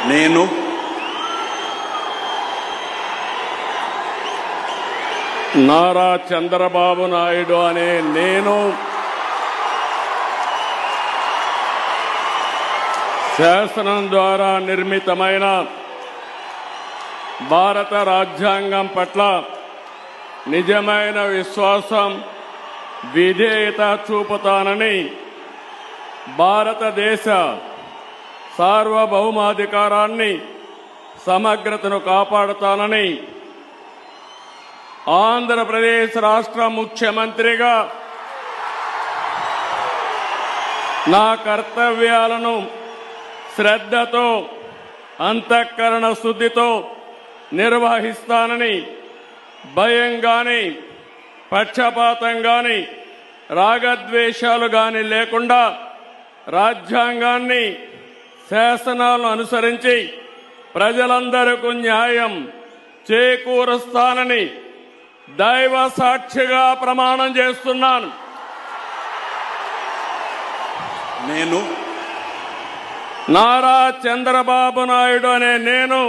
నేను నారా చంద్రబాబు నాయుడు అనే నేను శాసనం ద్వారా నిర్మితమైన భారత రాజ్యాంగం పట్ల నిజమైన విశ్వాసం విధేయత చూపుతానని భారతదేశ సార్వభౌమాధికారాన్ని సమగ్రతను కాపాడుతానని ఆంధ్రప్రదేశ్ రాష్ట్ర ముఖ్యమంత్రిగా నా కర్తవ్యాలను శ్రద్ధతో అంతఃకరణ శుద్ధితో నిర్వహిస్తానని భయం గాని పక్షపాతం గాని రాగద్వేషాలు గాని లేకుండా రాజ్యాంగాన్ని శాసనాలను అనుసరించి ప్రజలందరికీ న్యాయం చేకూరుస్తానని దైవ సాక్షిగా ప్రమాణం చేస్తున్నాను. నేను నారా చంద్రబాబు నాయుడు అనే నేను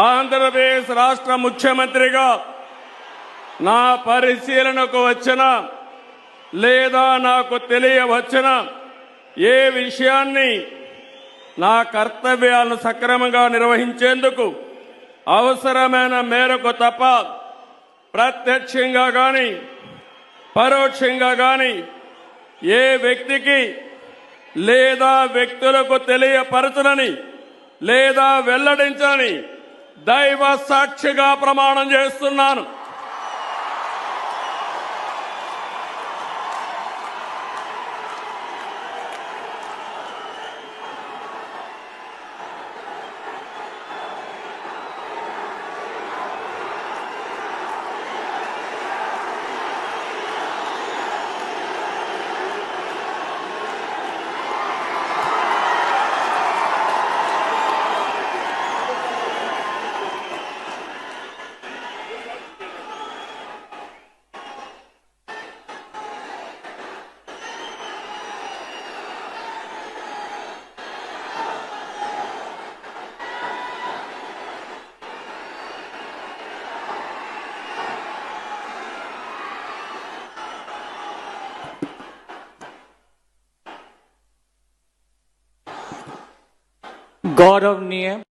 ఆంధ్రప్రదేశ్ రాష్ట్ర ముఖ్యమంత్రిగా నా పరిశీలనకు వచ్చిన లేదా నాకు తెలియవచ్చిన ఏ విషయాన్ని నా కర్తవ్యాలను సక్రమంగా నిర్వహించేందుకు అవసరమైన మేరకు తప్ప ప్రత్యక్షంగా గాని పరోక్షంగా గాని ఏ వ్యక్తికి లేదా వ్యక్తులకు తెలియపరచనని లేదా వెల్లడించని దైవ సాక్షిగా ప్రమాణం చేస్తున్నాను. गौरवनीय